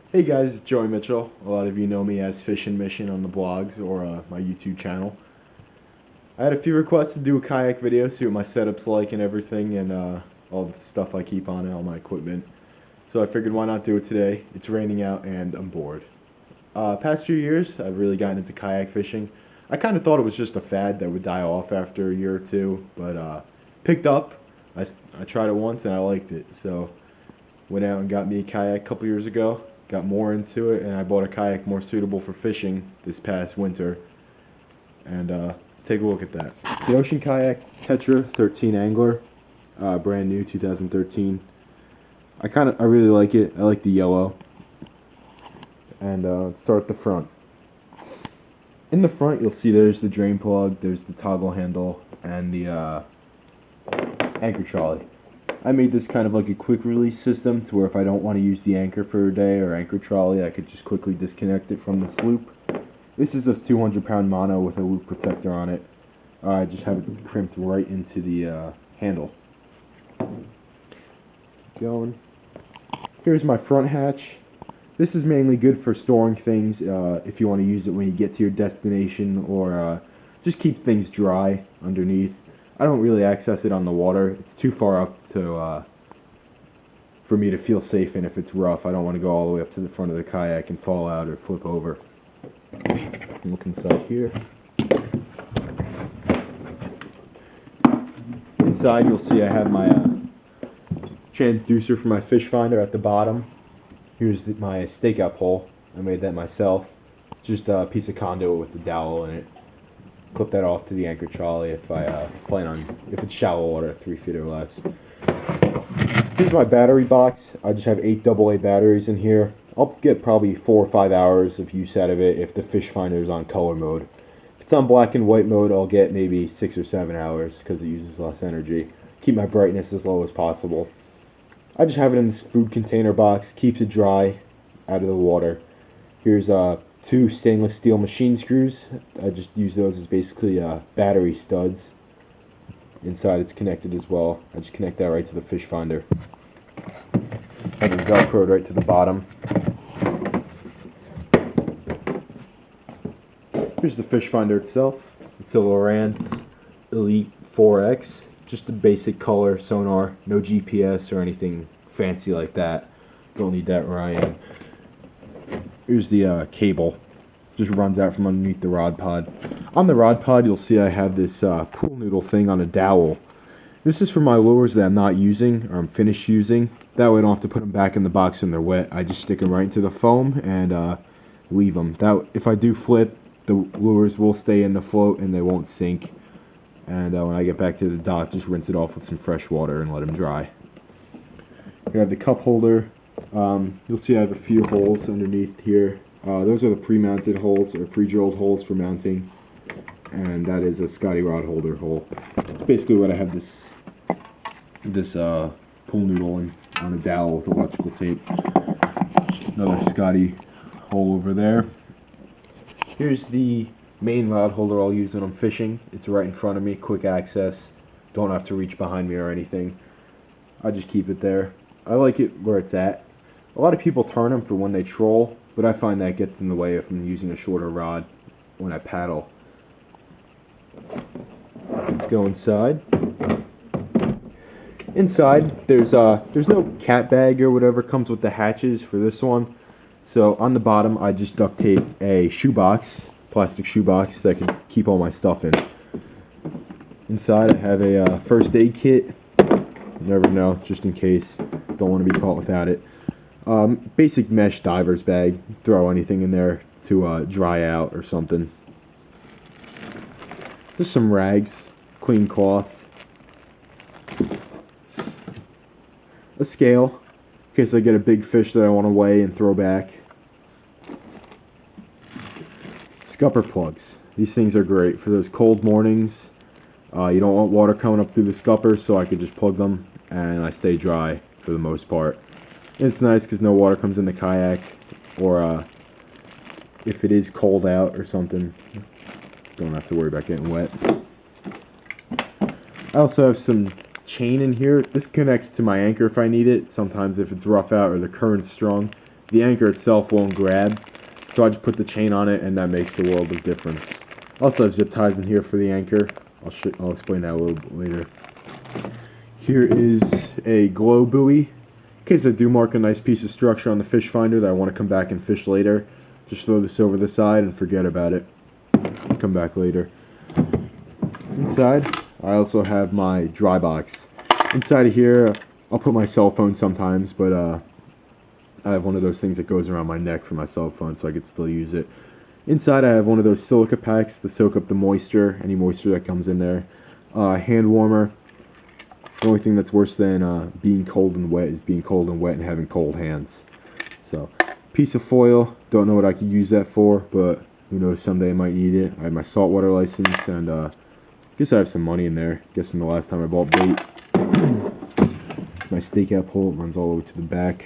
Hey guys, it's Joey Mitchell. A lot of you know me as Fish and Mission on the blogs or my YouTube channel. I had a few requests to do a kayak video, see what my setup's like and everything, and all the stuff I keep on it, all my equipment. So I figured why not do it today. It's raining out and I'm bored. Past few years, I've really gotten into kayak fishing. I kind of thought it was just a fad that would die off after a year or two, but picked up. I tried it once and I liked it, so went out and got me a kayak a couple years ago. Got more into it, and I bought a kayak more suitable for fishing this past winter. And let's take a look at that. It's the Ocean Kayak Tetra 13 Angler, brand new, 2013. I really like it. I like the yellow. And let's start at the front. In the front, you'll see there's the drain plug, there's the toggle handle, and the anchor trolley. I made this kind of like a quick release system to where if I don't want to use the anchor for a day or anchor trolley, I could just quickly disconnect it from this loop. This is a 200-pound mono with a loop protector on it. I just have it crimped right into the handle. Going. Here's my front hatch. This is mainly good for storing things if you want to use it when you get to your destination, or just keep things dry underneath. I don't really access it on the water. It's too far up to for me to feel safe in. If it's rough, I don't want to go all the way up to the front of the kayak and fall out or flip over. Look inside here. Inside you'll see I have my transducer for my Fishfinder at the bottom. Here's my stakeout pole. I made that myself. Just a piece of conduit with the dowel in it. Clip that off to the anchor trolley if I if it's shallow water, 3 feet or less. Here's my battery box. I just have 8 AA batteries in here. I'll get probably 4 or 5 hours of use out of it if the Fishfinder is on color mode. If it's on black and white mode, I'll get maybe 6 or 7 hours because it uses less energy. Keep my brightness as low as possible. I just have it in this food container box. Keeps it dry out of the water. Here's 2 stainless steel machine screws. I just use those as basically battery studs. Inside it's connected as well. I just connect that right to the Fishfinder. And then Velcroed right to the bottom. Here's the Fishfinder itself. It's a Lowrance Elite 4X. Just a basic color sonar. No GPS or anything fancy like that. Don't need that where I am. Here's the cable. Just runs out from underneath the rod pod. On the rod pod, you'll see I have this pool noodle thing on a dowel. This is for my lures that I'm not using, or I'm finished using. That way I don't have to put them back in the box when they're wet. I just stick them right into the foam and leave them. If I do flip, the lures will stay in the float and they won't sink. And when I get back to the dock, just rinse it off with some fresh water and let them dry. Here I have the cup holder. You'll see I have a few holes underneath here. Those are the pre-mounted holes, or pre-drilled holes for mounting. And that is a Scotty rod holder hole. It's basically what I have this pool noodle in, on a dowel with electrical tape. Another Scotty hole over there. Here's the main rod holder I'll use when I'm fishing. It's right in front of me, quick access. Don't have to reach behind me or anything. I just keep it there. I like it where it's at. A lot of people turn them for when they troll, but I find that gets in the way if I'm using a shorter rod when I paddle. Let's go inside. Inside, there's no cat bag or whatever comes with the hatches for this one. So on the bottom, I just duct tape a shoebox, plastic shoebox that I can keep all my stuff in. Inside, I have a first aid kit. You never know, just in case. Don't want to be caught without it. Basic mesh diver's bag. Throw anything in there to dry out or something. Just some rags, clean cloth, a scale in case I get a big fish that I want to weigh and throw back. Scupper plugs. These things are great for those cold mornings. You don't want water coming up through the scupper, so I could just plug them and I stay dry for the most part. And it's nice because no water comes in the kayak, or if it is cold out or something, don't have to worry about getting wet. I also have some chain in here. This connects to my anchor if I need it. Sometimes if it's rough out or the current's strong, the anchor itself won't grab, so I just put the chain on it, and that makes a world of difference. I also have zip ties in here for the anchor. I'll explain that a little bit later. Here is a glow buoy. In case I do mark a nice piece of structure on the Fishfinder that I want to come back and fish later, just throw this over the side and forget about it. Come back later. Inside, I also have my dry box. Inside of here, I'll put my cell phone sometimes, but I have one of those things that goes around my neck for my cell phone, so I could still use it. Inside, I have one of those silica packs to soak up the moisture, any moisture that comes in there. Hand warmer. The only thing that's worse than being cold and wet is being cold and wet and having cold hands. So, piece of foil. Don't know what I could use that for, but who knows, someday I might need it. I have my saltwater license, and I guess I have some money in there. Guess from the last time I bought bait. My stakeout pole runs all the way to the back.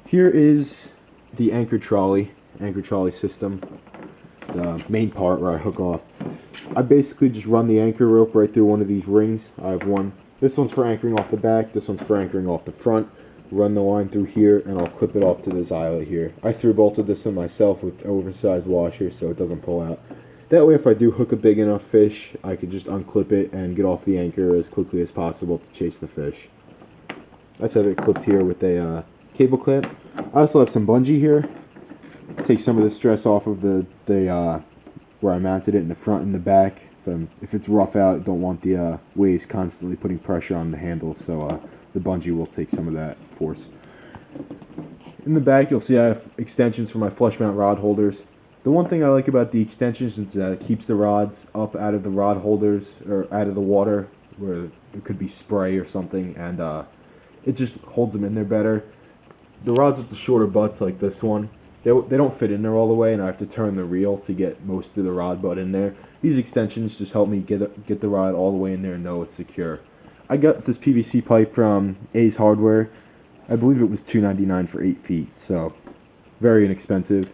Here is the anchor trolley system. The main part where I hook off. I basically just run the anchor rope right through one of these rings. I have one. This one's for anchoring off the back. This one's for anchoring off the front. Run the line through here, and I'll clip it off to this eyelet here. I through bolted this in myself with oversized washers so it doesn't pull out. That way, if I do hook a big enough fish, I could just unclip it and get off the anchor as quickly as possible to chase the fish. I just have it clipped here with a cable clamp. I also have some bungee here. Take some of the stress off of the where I mounted it in the front and the back. If it's rough out, don't want the waves constantly putting pressure on the handle, so the bungee will take some of that force. In the back, you'll see I have extensions for my flush mount rod holders. The one thing I like about the extensions is that it keeps the rods up out of the rod holders, or out of the water, where it could be spray or something, and it just holds them in there better. The rods with the shorter butts, like this one, they don't fit in there all the way, and I have to turn the reel to get most of the rod butt in there. These extensions just help me get the rod all the way in there and know it's secure. I got this PVC pipe from A's Hardware. I believe it was $2.99 for 8 feet, so very inexpensive.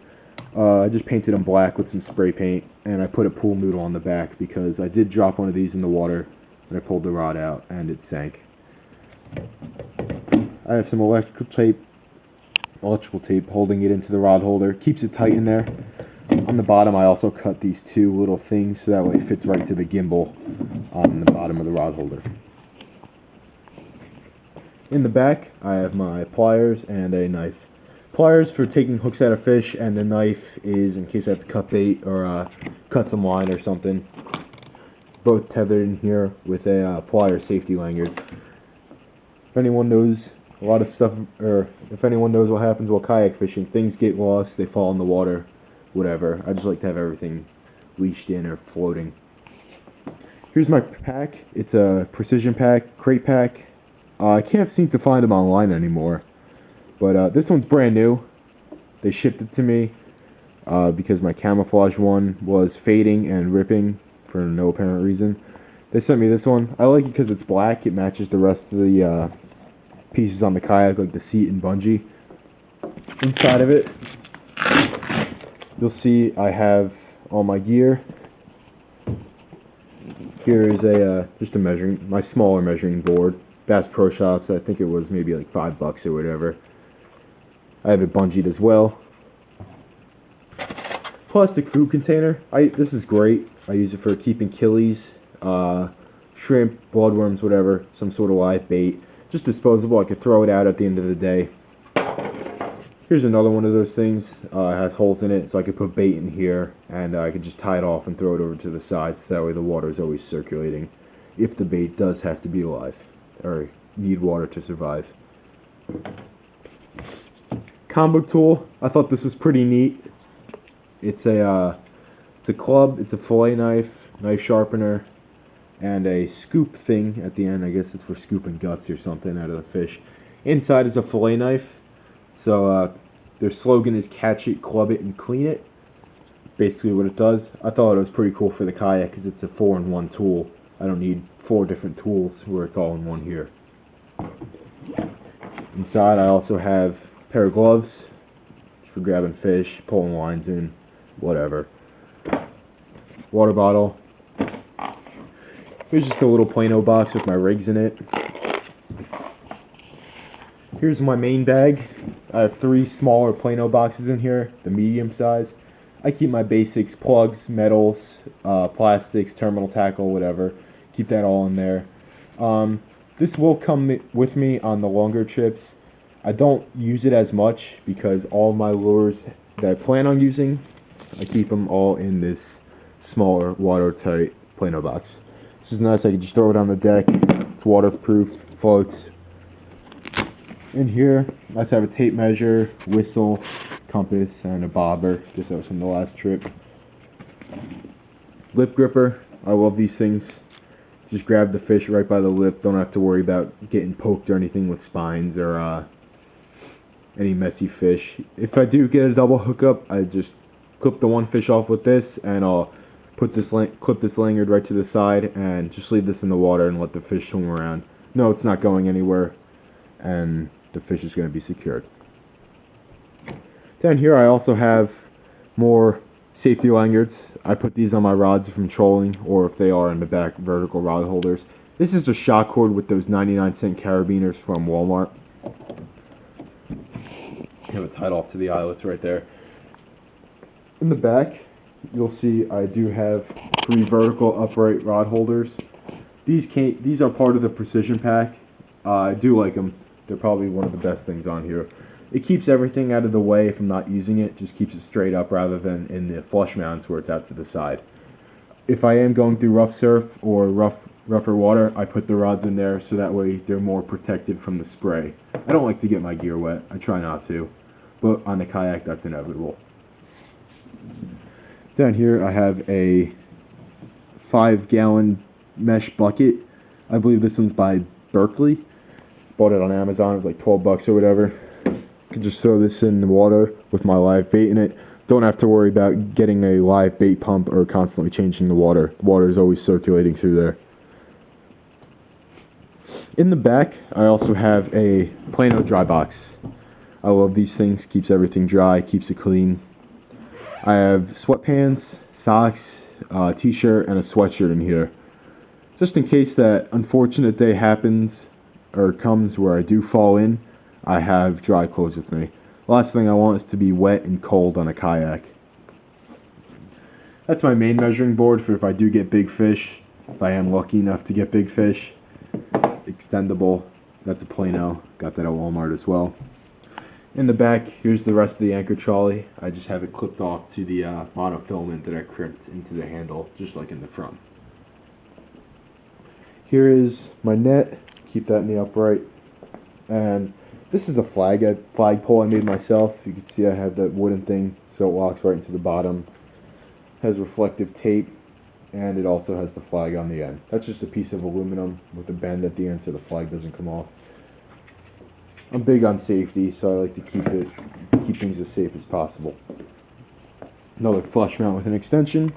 I just painted them black with some spray paint, and I put a pool noodle on the back because I did drop one of these in the water and I pulled the rod out and it sank. I have some electrical tape holding it into the rod holder. Keeps it tight in there. On the bottom, I also cut these two little things so that way it fits right to the gimbal on the bottom of the rod holder. In the back, I have my pliers and a knife. Pliers for taking hooks out of fish, and the knife is in case I have to cut bait or cut some line or something. Both tethered in here with a plier safety lanyard. If anyone knows a lot of stuff, or if anyone knows what happens while kayak fishing, things get lost, they fall in the water, whatever. I just like to have everything leashed in or floating. Here's my pack. It's a precision pack, crate pack. I can't seem to find them online anymore. But this one's brand new. They shipped it to me because my camouflage one was fading and ripping for no apparent reason. They sent me this one. I like it because it's black. It matches the rest of the pieces on the kayak, like the seat and bungee. Inside of it, you'll see I have all my gear. Here is just my smaller measuring board. Bass Pro Shops. I think it was maybe like $5 or whatever. I have it bungeed as well. Plastic food container. This is great. I use it for keeping killies, shrimp, bloodworms, whatever, some sort of live bait. Just disposable. I could throw it out at the end of the day. Here's another one of those things. It has holes in it, so I could put bait in here, and I could just tie it off and throw it over to the side, so that way the water is always circulating, if the bait does have to be alive, or need water to survive. Combo tool. I thought this was pretty neat. It's a club. It's a fillet knife, knife sharpener, and a scoop thing at the end. I guess it's for scooping guts or something out of the fish. Inside is a fillet knife. So their slogan is "Catch it, club it, and clean it." Basically, what it does. I thought it was pretty cool for the kayak because it's a 4-in-1 tool. I don't need 4 different tools where it's all in one here. Inside, I also have a pair of gloves for grabbing fish, pulling lines in, whatever. Water bottle. Here's just a little Plano box with my rigs in it. Here's my main bag. I have 3 smaller Plano boxes in here, the medium size. I keep my basics, plugs, metals, plastics, terminal tackle, whatever. Keep that all in there. This will come with me on the longer trips. I don't use it as much because all my lures that I plan on using, I keep them all in this smaller watertight Plano box. This is nice. I can just throw it on the deck. It's waterproof, floats. In here, I just have a tape measure, whistle, compass, and a bobber. Guess that was from the last trip. Lip gripper. I love these things. Just grab the fish right by the lip. Don't have to worry about getting poked or anything with spines or any messy fish. If I do get a double hookup, I just clip the one fish off with this, and I'll clip this lanyard right to the side, and just leave this in the water and let the fish swim around. No, it's not going anywhere, and the fish is going to be secured. Down here I also have more safety lanyards. I put these on my rods from trolling, or if they are in the back, vertical rod holders. This is the shock cord with those 99-cent carabiners from Walmart. I have it tied off to the eyelets right there. In the back, you'll see I do have 3 vertical upright rod holders. These are part of the precision pack. I do like them. They're probably one of the best things on here. It keeps everything out of the way if I'm not using it. Just keeps it straight up rather than in the flush mounts where it's out to the side. If I am going through rough surf or rougher water, I put the rods in there so that way they're more protected from the spray. I don't like to get my gear wet. I try not to. But on the kayak, that's inevitable. Down here, I have a 5-gallon mesh bucket. I believe this one's by Berkeley. Bought it on Amazon. It was like 12 bucks or whatever. I could just throw this in the water with my live bait in it. Don't have to worry about getting a live bait pump or constantly changing the water. The water is always circulating through there. In the back, I also have a Plano dry box. I love these things. Keeps everything dry, keeps it clean. I have sweatpants, socks, t-shirt, and a sweatshirt in here. Just in case that unfortunate day happens or comes where I do fall in, I have dry clothes with me. The last thing I want is to be wet and cold on a kayak. That's my main measuring board for if I do get big fish, if I am lucky enough to get big fish. Extendable, that's a Plano, got that at Walmart as well. In the back, here's the rest of the anchor trolley. I just have it clipped off to the monofilament that I crimped into the handle, just like in the front. Here is my net. Keep that in the upright. And this is a flagpole I made myself. You can see I have that wooden thing so it locks right into the bottom. Has reflective tape, and it also has the flag on the end. That's just a piece of aluminum with a bend at the end so the flag doesn't come off. I'm big on safety, so I like to keep things as safe as possible. Another flush mount with an extension.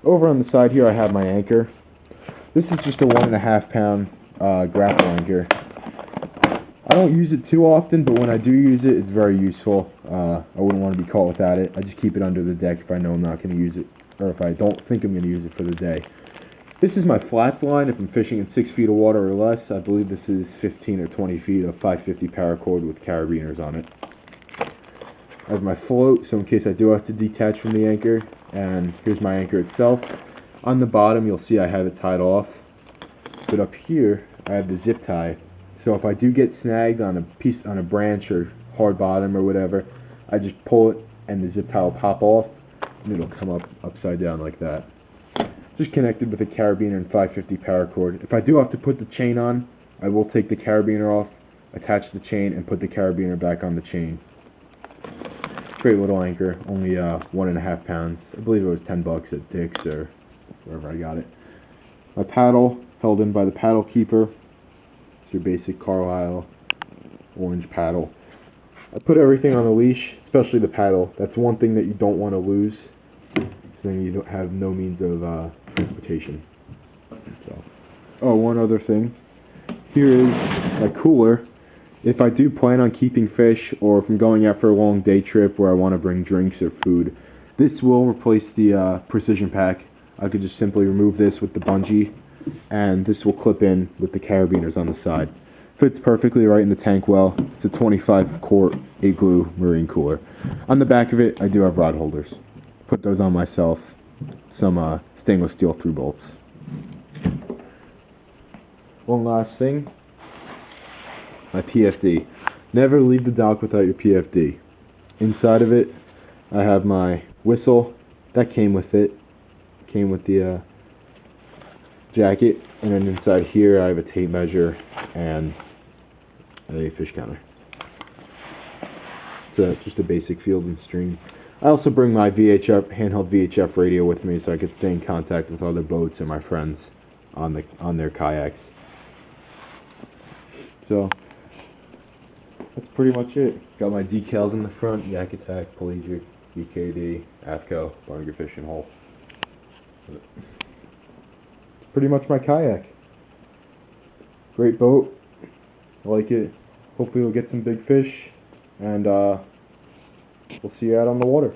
Over on the side here I have my anchor. This is just a 1.5 pound grapple anchor. I don't use it too often, but when I do use it, it's very useful. I wouldn't want to be caught without it. I just keep it under the deck if I know I'm not going to use it, or if I don't think I'm going to use it for the day. This is my flats line if I'm fishing in 6 feet of water or less. I believe this is 15 or 20 feet of 550 paracord with carabiners on it. I have my float, so in case I do have to detach from the anchor. And here's my anchor itself. On the bottom, you'll see I have it tied off. But up here, I have the zip tie. So if I do get snagged on a branch or hard bottom or whatever, I just pull it and the zip tie will pop off and it'll come up upside down like that. Just connected with a carabiner and 550 paracord. If I do have to put the chain on, I will take the carabiner off, attach the chain, and put the carabiner back on the chain. Great little anchor, only 1.5 pounds. I believe it was 10 bucks at Dick's or wherever I got it. My paddle, held in by the paddle keeper. It's your basic Carlisle orange paddle. I put everything on a leash, especially the paddle. That's one thing that you don't want to lose, because then you don't have no means of transportation. So. Oh, one other thing. Here is my cooler. If I do plan on keeping fish, or if I'm going out for a long day trip where I want to bring drinks or food, this will replace the precision pack. I could just simply remove this with the bungee, and this will clip in with the carabiners on the side. Fits perfectly right in the tank well. It's a 25 quart Igloo marine cooler. On the back of it, I do have rod holders. Put those on myself. Some stainless steel through bolts. One last thing, my PFD. Never leave the dock without your PFD. Inside of it, I have my whistle. That came with it. Came with the jacket. And then inside here, I have a tape measure and a fish counter. It's just a basic field and stream. I also bring my handheld VHF radio with me so I could stay in contact with other boats and my friends on their kayaks. So that's pretty much it. Got my decals in the front: Yak Attack, Pelagic, EKD, AFCO, Barnegat Fishing Hole. Pretty much my kayak. Great boat. I like it. Hopefully we'll get some big fish, and we'll see you out on the water.